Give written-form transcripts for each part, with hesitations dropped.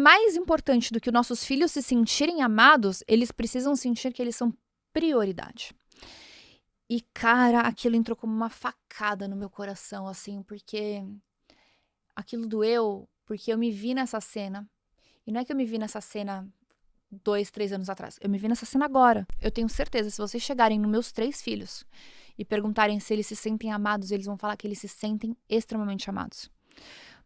mais importante do que os nossos filhos se sentirem amados, eles precisam sentir que eles são prioridade. E, cara, aquilo entrou como uma facada no meu coração, assim, porque aquilo doeu, porque eu me vi nessa cena. E não é que eu me vi nessa cena 2, 3 anos atrás. Eu me vi nessa cena agora. Eu tenho certeza, se vocês chegarem nos meus 3 filhos e perguntarem se eles se sentem amados, eles vão falar que eles se sentem extremamente amados.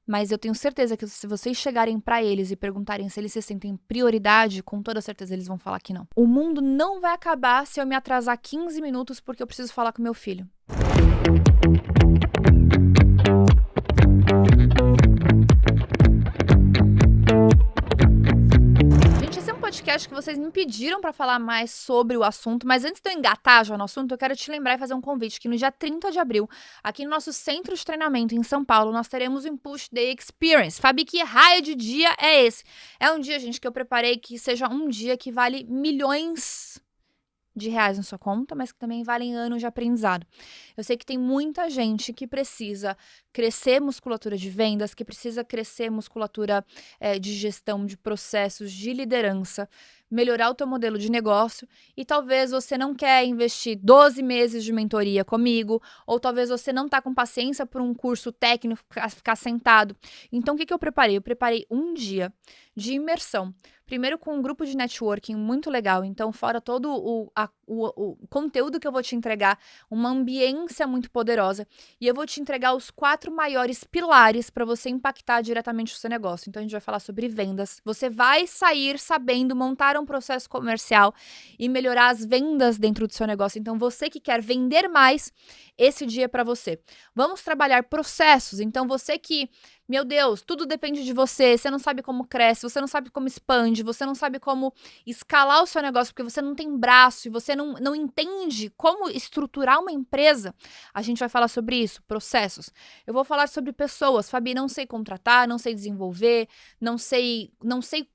Mas eu tenho certeza que se vocês chegarem pra eles e perguntarem se eles se sentem prioridade, com toda certeza eles vão falar que não. O mundo não vai acabar se eu me atrasar 15 minutos porque eu preciso falar com meu filho. Podcast que vocês me pediram para falar mais sobre o assunto, mas antes de eu engatar já no assunto, eu quero te lembrar e fazer um convite que no dia 30 de abril, aqui no nosso centro de treinamento em São Paulo, nós teremos o Impulse Day Experience. Fabi, que raio de dia é esse? É um dia, gente, que eu preparei que seja um dia que vale milhões de reais na sua conta, mas que também valem anos de aprendizado. Eu sei que tem muita gente que precisa crescer musculatura de vendas, que precisa crescer musculatura de gestão de processos, de liderança, melhorar o teu modelo de negócio, e talvez você não quer investir 12 meses de mentoria comigo, ou talvez você não está com paciência por um curso técnico, ficar sentado. Então, o que eu preparei? Eu preparei um dia de imersão. Primeiro com um grupo de networking muito legal, então fora todo o conteúdo que eu vou te entregar, uma ambiência muito poderosa, e eu vou te entregar os 4 maiores pilares para você impactar diretamente o seu negócio. Então a gente vai falar sobre vendas, você vai sair sabendo montar um processo comercial e melhorar as vendas dentro do seu negócio. Então você que quer vender mais, esse dia é para você. Vamos trabalhar processos, então você que, meu Deus, tudo depende de você, você não sabe como cresce, você não sabe como expande, você não sabe como escalar o seu negócio, porque você não tem braço e você não entende como estruturar uma empresa, a gente vai falar sobre isso, processos. Eu vou falar sobre pessoas. Fabi, não sei contratar, não sei desenvolver, não sei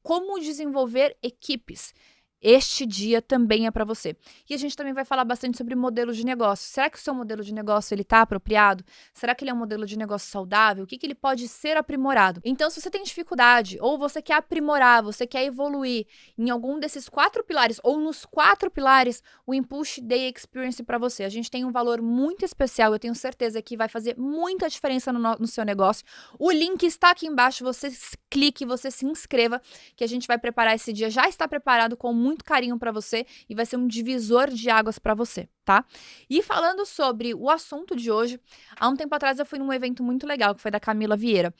como desenvolver equipes. Este dia também é para você. E a gente também vai falar bastante sobre modelos de negócio. Será que o seu modelo de negócio ele está apropriado? Será que ele é um modelo de negócio saudável? O que ele pode ser aprimorado? Então, se você tem dificuldade, ou você quer aprimorar, você quer evoluir em algum desses 4 pilares, ou nos 4 pilares, o Impulse Day Experience para você. A gente tem um valor muito especial, eu tenho certeza que vai fazer muita diferença no seu negócio. O link está aqui embaixo, você clique, você se inscreva, que a gente vai preparar esse dia. Já está preparado com muito carinho para você e vai ser um divisor de águas para você, tá? E falando sobre o assunto de hoje, há um tempo atrás eu fui num evento muito legal, que foi da Camila Vieira.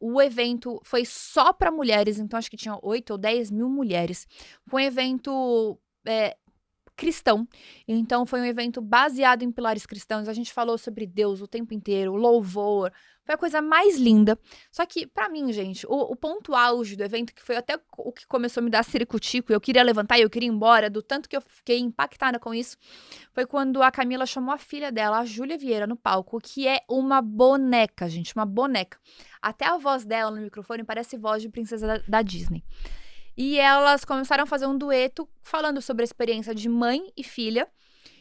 O evento foi só para mulheres, então acho que tinha 8 ou 10 mil mulheres. Foi um evento cristão. Então foi um evento baseado em pilares cristãos. A gente falou sobre Deus o tempo inteiro, louvor. Foi a coisa mais linda. Só que, pra mim, gente, o ponto auge do evento, que foi até o que começou a me dar ciricutico, eu queria levantar e eu queria ir embora, do tanto que eu fiquei impactada com isso, foi quando a Camila chamou a filha dela, a Júlia Vieira, no palco, que é uma boneca, gente, uma boneca. Até a voz dela no microfone parece voz de princesa da Disney. E elas começaram a fazer um dueto falando sobre a experiência de mãe e filha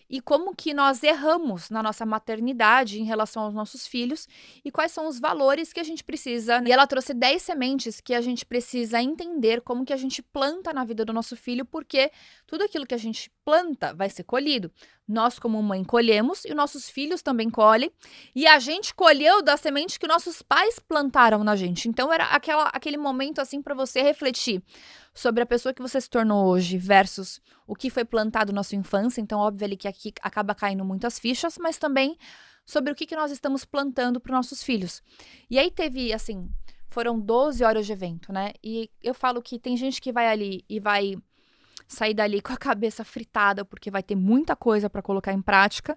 e como que nós erramos na nossa maternidade em relação aos nossos filhos e quais são os valores que a gente precisa. E ela trouxe 10 sementes que a gente precisa entender como que a gente planta na vida do nosso filho, porque tudo aquilo que a gente planta vai ser colhido. Nós, como mãe, colhemos e os nossos filhos também colhem. E a gente colheu da semente que nossos pais plantaram na gente. Então, era aquele momento, assim, para você refletir sobre a pessoa que você se tornou hoje versus o que foi plantado na sua infância. Então, óbvio que aqui acaba caindo muitas fichas, mas também sobre o que nós estamos plantando para os nossos filhos. E aí teve, assim, foram 12 horas de evento, né? E eu falo que tem gente que vai ali e vai sair dali com a cabeça fritada, porque vai ter muita coisa para colocar em prática,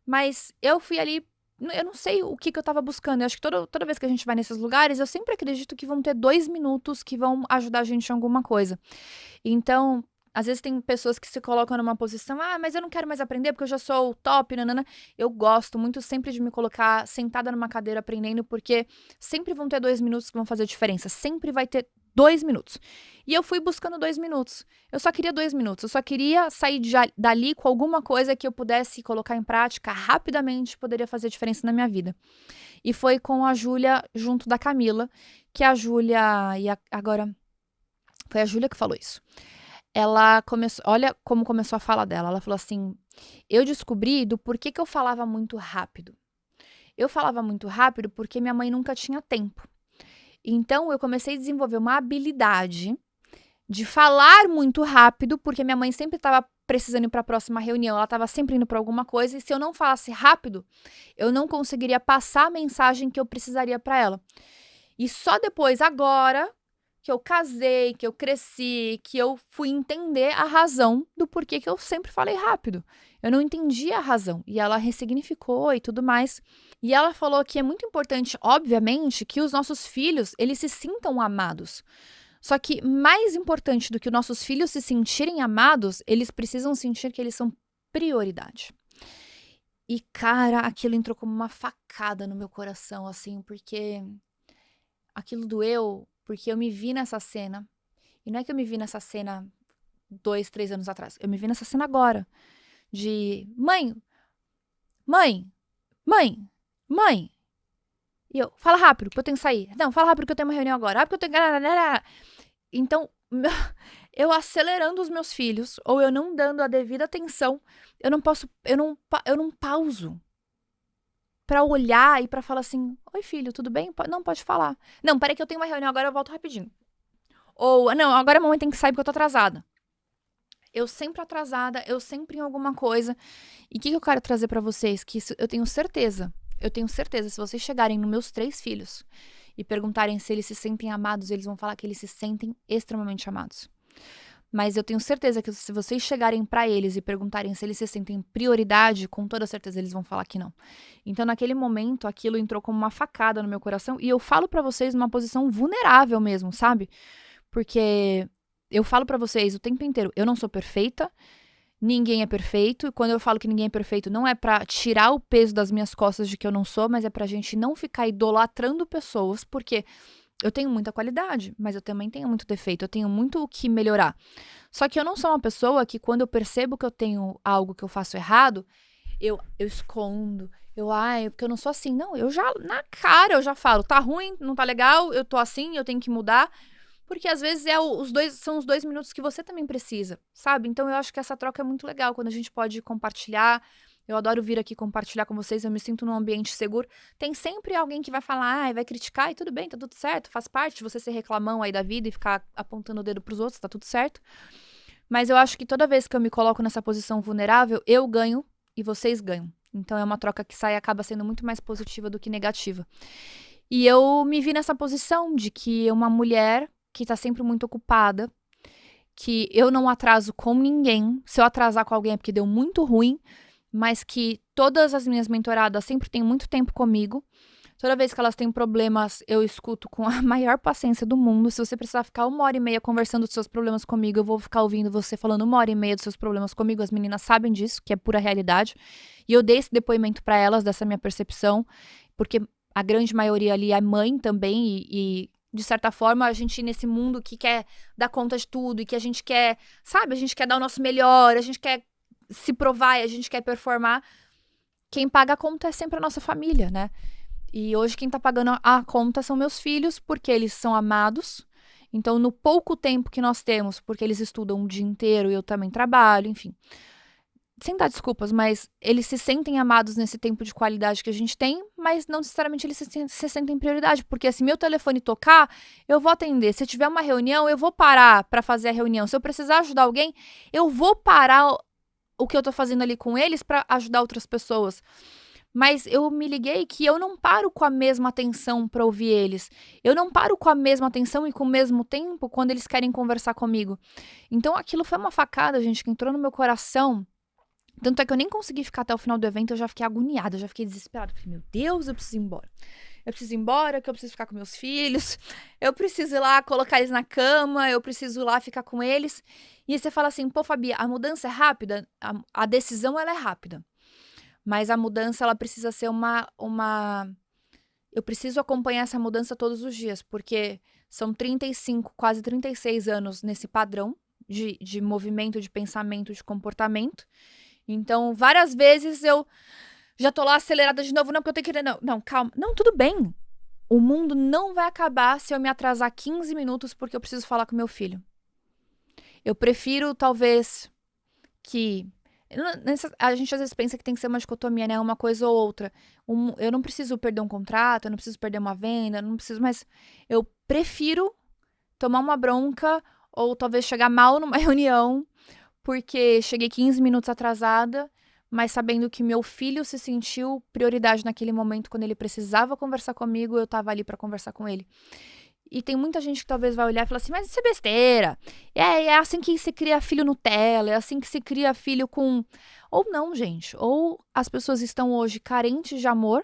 mas eu fui ali, eu não sei o que eu tava buscando, eu acho que toda vez que a gente vai nesses lugares, eu sempre acredito que vão ter 2 minutos que vão ajudar a gente em alguma coisa. Então, às vezes tem pessoas que se colocam numa posição, mas eu não quero mais aprender porque eu já sou o top, nanana. Eu gosto muito sempre de me colocar sentada numa cadeira aprendendo, porque sempre vão ter 2 minutos que vão fazer diferença, sempre vai ter 2 minutos. E eu fui buscando 2 minutos. Eu só queria 2 minutos. Eu só queria sair dali com alguma coisa que eu pudesse colocar em prática rapidamente, poderia fazer diferença na minha vida. E foi com a Júlia junto da Camila, que a Júlia... Agora, foi a Júlia que falou isso. Ela começou... Olha como começou a fala dela. Ela falou assim, eu descobri do porquê que eu falava muito rápido. Eu falava muito rápido porque minha mãe nunca tinha tempo. Então, eu comecei a desenvolver uma habilidade de falar muito rápido, porque minha mãe sempre estava precisando ir para a próxima reunião, ela estava sempre indo para alguma coisa, e se eu não falasse rápido, eu não conseguiria passar a mensagem que eu precisaria para ela. E só depois, agora, que eu casei, que eu cresci, que eu fui entender a razão do porquê que eu sempre falei rápido. Eu não entendia a razão, e ela ressignificou e tudo mais. E ela falou que é muito importante, obviamente, que os nossos filhos, eles se sintam amados. Só que mais importante do que os nossos filhos se sentirem amados, eles precisam sentir que eles são prioridade. E, cara, aquilo entrou como uma facada no meu coração, assim, porque aquilo doeu, porque eu me vi nessa cena. E não é que eu me vi nessa cena 2, 3 anos atrás. Eu me vi nessa cena agora. De, mãe, E eu, fala rápido, que eu tenho que sair. Não, fala rápido que eu tenho uma reunião agora. Rápido que eu tenho... Então, eu acelerando os meus filhos, ou eu não dando a devida atenção, eu não pauso pra olhar e pra falar assim, oi filho, tudo bem? Não, pode falar. Não, peraí que eu tenho uma reunião agora, eu volto rapidinho. Ou, não, agora a mamãe tem que sair porque eu tô atrasada. Eu sempre atrasada, eu sempre em alguma coisa. E o que eu quero trazer pra vocês? Que isso, eu tenho certeza, se vocês chegarem nos meus 3 filhos e perguntarem se eles se sentem amados, eles vão falar que eles se sentem extremamente amados. Mas eu tenho certeza que se vocês chegarem pra eles e perguntarem se eles se sentem prioridade, com toda certeza eles vão falar que não. Então, naquele momento, aquilo entrou como uma facada no meu coração. E eu falo pra vocês numa posição vulnerável mesmo, sabe? Porque eu falo pra vocês o tempo inteiro, eu não sou perfeita, ninguém é perfeito. E quando eu falo que ninguém é perfeito, não é pra tirar o peso das minhas costas de que eu não sou, mas é pra gente não ficar idolatrando pessoas, porque eu tenho muita qualidade, mas eu também tenho muito defeito, eu tenho muito o que melhorar. Só que eu não sou uma pessoa que quando eu percebo que eu tenho algo que eu faço errado, eu escondo, porque eu não sou assim. Não, eu já, na cara, eu já falo, tá ruim, não tá legal, eu tô assim, eu tenho que mudar. Porque às vezes são os 2 minutos que você também precisa, sabe? Então eu acho que essa troca é muito legal, quando a gente pode compartilhar. Eu adoro vir aqui compartilhar com vocês, eu me sinto num ambiente seguro. Tem sempre alguém que vai falar, vai criticar, e tudo bem, tá tudo certo, faz parte de você ser reclamão aí da vida e ficar apontando o dedo pros outros, tá tudo certo. Mas eu acho que toda vez que eu me coloco nessa posição vulnerável, eu ganho e vocês ganham. Então é uma troca que acaba sendo muito mais positiva do que negativa. E eu me vi nessa posição de que uma mulher que tá sempre muito ocupada, que eu não atraso com ninguém, se eu atrasar com alguém é porque deu muito ruim, mas que todas as minhas mentoradas sempre têm muito tempo comigo. Toda vez que elas têm problemas, eu escuto com a maior paciência do mundo. Se você precisar ficar 1h30 conversando dos seus problemas comigo, eu vou ficar ouvindo você falando 1h30 dos seus problemas comigo. As meninas sabem disso, que é pura realidade. E eu dei esse depoimento pra elas, dessa minha percepção, porque a grande maioria ali é mãe também e de certa forma, a gente nesse mundo que quer dar conta de tudo e que a gente quer, sabe, a gente quer dar o nosso melhor, a gente quer se provar e a gente quer performar, quem paga a conta é sempre a nossa família, né? E hoje quem tá pagando a conta são meus filhos, porque eles são amados. Então, no pouco tempo que nós temos, porque eles estudam o dia inteiro e eu também trabalho, enfim. Sem dar desculpas, mas eles se sentem amados nesse tempo de qualidade que a gente tem, mas não necessariamente eles se sentem prioridade, porque se meu telefone tocar, eu vou atender. Se eu tiver uma reunião, eu vou parar pra fazer a reunião. Se eu precisar ajudar alguém, eu vou parar o que eu tô fazendo ali com eles pra ajudar outras pessoas. Mas eu me liguei que eu não paro com a mesma atenção pra ouvir eles. Eu não paro com a mesma atenção e com o mesmo tempo quando eles querem conversar comigo. Então aquilo foi uma facada, gente, que entrou no meu coração. Tanto é que eu nem consegui ficar até o final do evento, eu já fiquei agoniada, eu já fiquei desesperada. Falei, meu Deus, eu preciso ir embora. Eu preciso ir embora, que eu preciso ficar com meus filhos. Eu preciso ir lá colocar eles na cama, eu preciso ir lá ficar com eles. E aí você fala assim, pô, Fabi, a mudança é rápida? A decisão, ela é rápida. Mas a mudança, ela precisa ser uma... Eu preciso acompanhar essa mudança todos os dias, porque São 35, quase 36 anos nesse padrão de movimento, de pensamento, de comportamento. Então, várias vezes eu já tô lá acelerada de novo. Não, porque eu tenho que... Não, calma. Não, tudo bem. O mundo não vai acabar se eu me atrasar 15 minutos porque eu preciso falar com meu filho. Eu prefiro, talvez, que... A gente às vezes pensa que tem que ser uma dicotomia, né? Uma coisa ou outra. Eu não preciso perder um contrato, eu não preciso perder uma venda, eu não preciso... Mas eu prefiro tomar uma bronca ou talvez chegar mal numa reunião porque cheguei 15 minutos atrasada, mas sabendo que meu filho se sentiu prioridade naquele momento, quando ele precisava conversar comigo, eu tava ali pra conversar com ele. E tem muita gente que talvez vai olhar e falar assim, mas isso é besteira. É assim que se cria filho Nutella, é assim que se cria filho com... Ou não, gente. Ou as pessoas estão hoje carentes de amor,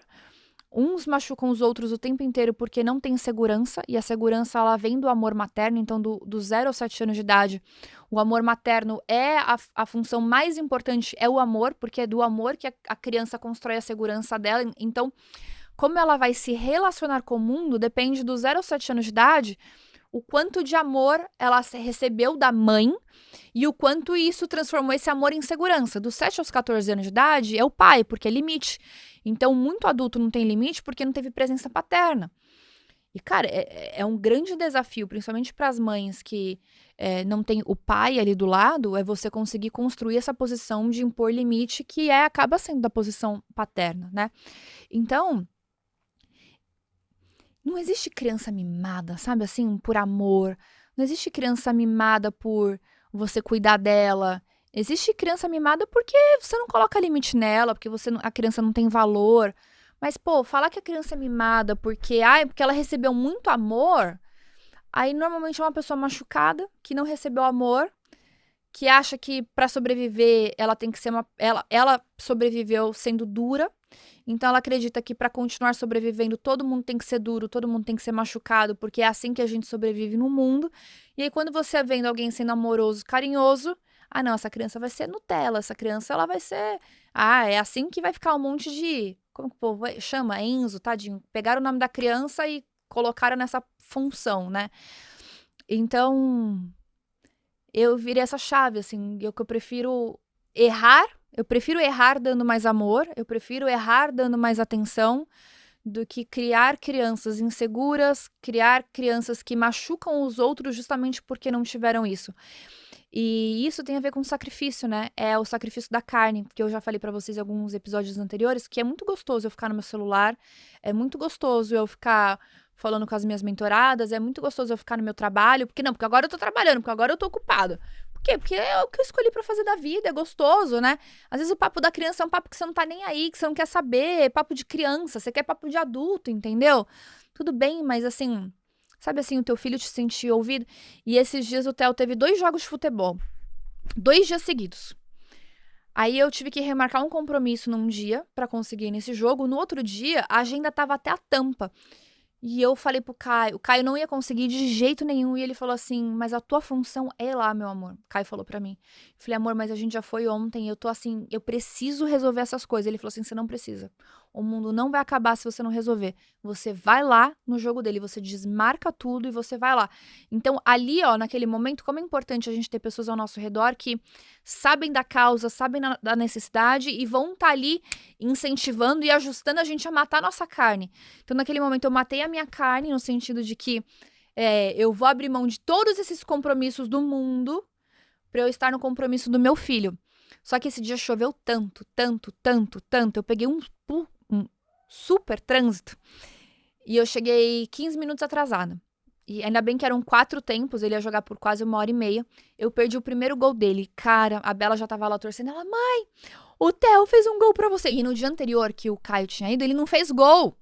uns machucam os outros o tempo inteiro porque não tem segurança, e a segurança ela vem do amor materno, então do 0 aos 7 anos de idade, o amor materno é a função mais importante, é o amor, porque é do amor que a criança constrói a segurança dela, então como ela vai se relacionar com o mundo depende do 0 aos 7 anos de idade, o quanto de amor ela recebeu da mãe e o quanto isso transformou esse amor em segurança. Dos 7 aos 14 anos de idade é o pai, porque é limite. Então, muito adulto não tem limite porque não teve presença paterna. E, cara, é um grande desafio, principalmente para as mães que não tem o pai ali do lado, é você conseguir construir essa posição de impor limite que acaba sendo da posição paterna, né? Então... Não existe criança mimada, sabe assim, por amor. Não existe criança mimada por você cuidar dela. Existe criança mimada porque você não coloca limite nela, porque a criança não tem valor. Mas, pô, falar que a criança é mimada porque ela recebeu muito amor, aí normalmente é uma pessoa machucada, que não recebeu amor, que acha que para sobreviver ela tem que ser ela sobreviveu sendo dura. Então ela acredita que para continuar sobrevivendo todo mundo tem que ser duro, todo mundo tem que ser machucado, porque é assim que a gente sobrevive no mundo. E aí quando você vendo alguém sendo amoroso, carinhoso, não, essa criança vai ser Nutella, essa criança ela vai ser, é assim que vai ficar um monte de, como que o povo chama? Enzo, tadinho. Pegaram o nome da criança e colocaram nessa função, né? Então, eu virei essa chave, assim, que eu prefiro errar. Eu prefiro errar dando mais amor, eu prefiro errar dando mais atenção do que criar crianças inseguras, criar crianças que machucam os outros justamente porque não tiveram isso. E isso tem a ver com sacrifício, né? É o sacrifício da carne, que eu já falei pra vocês em alguns episódios anteriores, que é muito gostoso eu ficar no meu celular, é muito gostoso eu ficar falando com as minhas mentoradas, é muito gostoso eu ficar no meu trabalho, porque agora eu tô trabalhando, porque agora eu tô ocupado. Por quê? Porque é o que eu escolhi pra fazer da vida, é gostoso, né? Às vezes o papo da criança é um papo que você não tá nem aí, que você não quer saber, é papo de criança, você quer papo de adulto, entendeu? Tudo bem, mas assim, sabe assim, o teu filho te sentir ouvido? E esses dias o Theo teve 2 jogos de futebol, 2 dias seguidos. Aí eu tive que remarcar um compromisso num dia pra conseguir ir nesse jogo, no outro dia a agenda tava até a tampa. E eu falei pro Caio, o Caio não ia conseguir de jeito nenhum, e ele falou assim, mas a tua função é ir lá, meu amor. O Caio falou pra mim. Eu falei, amor, mas a gente já foi ontem, eu tô assim, eu preciso resolver essas coisas. Ele falou assim, você não precisa. O mundo não vai acabar se você não resolver. Você vai lá no jogo dele, você desmarca tudo e você vai lá. Então, ali, ó, naquele momento, como é importante a gente ter pessoas ao nosso redor que sabem da causa, sabem da necessidade e vão estar ali incentivando e ajustando a gente a matar a nossa carne. Então, naquele momento, eu matei a minha carne no sentido de que eu vou abrir mão de todos esses compromissos do mundo pra eu estar no compromisso do meu filho. Só que esse dia choveu tanto, tanto, tanto, tanto. Eu peguei um super trânsito e eu cheguei 15 minutos atrasada. E ainda bem que eram 4 tempos, ele ia jogar por quase 1h30. Eu perdi o primeiro gol dele. Cara, a Bela já tava lá torcendo. Ela, mãe, o Theo fez um gol pra você. E no dia anterior que o Caio tinha ido, ele não fez gol.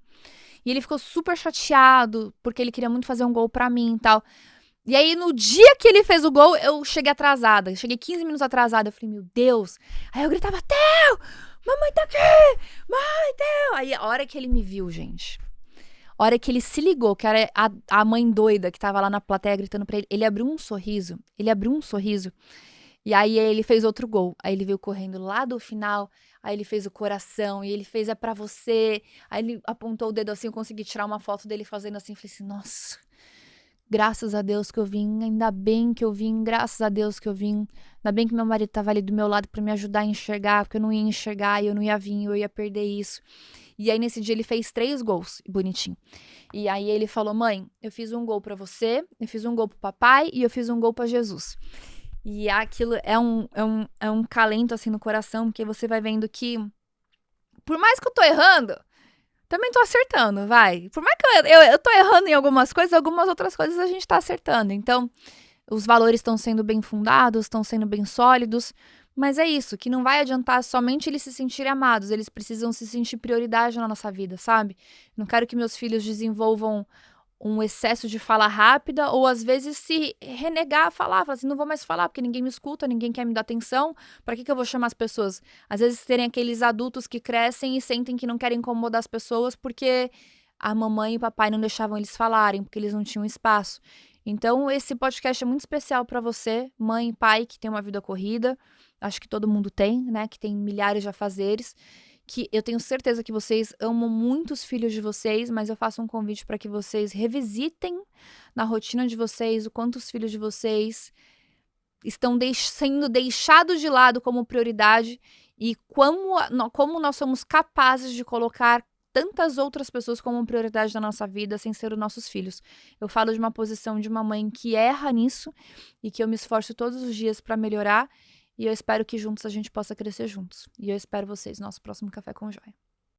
E ele ficou super chateado, porque ele queria muito fazer um gol pra mim e tal. E aí, no dia que ele fez o gol, eu cheguei atrasada. Eu cheguei 15 minutos atrasada. Eu falei, meu Deus. Aí eu gritava, Theo, mamãe tá aqui. Mãe, Theo. Aí, a hora que ele me viu, gente. A hora que ele se ligou, que era a mãe doida que tava lá na plateia gritando pra ele. Ele abriu um sorriso. E aí ele fez outro gol. Aí ele veio correndo lá do final. Aí ele fez o coração. E ele fez é pra você. Aí ele apontou o dedo assim. Eu consegui tirar uma foto dele fazendo assim. Falei assim, nossa... graças a Deus que eu vim, ainda bem que eu vim, graças a Deus que eu vim, ainda bem que meu marido tava ali do meu lado pra me ajudar a enxergar, porque eu não ia enxergar e eu não ia vir, eu ia perder isso. E aí nesse dia ele fez 3 gols, bonitinho. E aí ele falou: mãe, eu fiz um gol pra você, eu fiz um gol pro papai e eu fiz um gol pra Jesus. E aquilo é um calento assim no coração, porque você vai vendo que, por mais que eu tô errando, também tô acertando, vai. Por mais que eu tô errando em algumas outras coisas a gente tá acertando. Então, os valores estão sendo bem fundados, estão sendo bem sólidos. Mas é isso, que não vai adiantar somente eles se sentirem amados, eles precisam se sentir prioridade na nossa vida, sabe? Não quero que meus filhos desenvolvam um excesso de fala rápida ou às vezes se renegar a falar, falar assim, não vou mais falar porque ninguém me escuta, ninguém quer me dar atenção, para que eu vou chamar as pessoas? Às vezes terem aqueles adultos que crescem e sentem que não querem incomodar as pessoas porque a mamãe e o papai não deixavam eles falarem, porque eles não tinham espaço. Então esse podcast é muito especial para você, mãe e pai que tem uma vida corrida, acho que todo mundo tem, né, que tem milhares de afazeres, que eu tenho certeza que vocês amam muito os filhos de vocês, mas eu faço um convite para que vocês revisitem na rotina de vocês o quanto os filhos de vocês estão sendo deixados de lado como prioridade e como nós somos capazes de colocar tantas outras pessoas como prioridade na nossa vida sem ser os nossos filhos. Eu falo de uma posição de uma mãe que erra nisso e que eu me esforço todos os dias para melhorar. E eu espero que juntos a gente possa crescer juntos. E eu espero vocês no nosso próximo Café com Joia.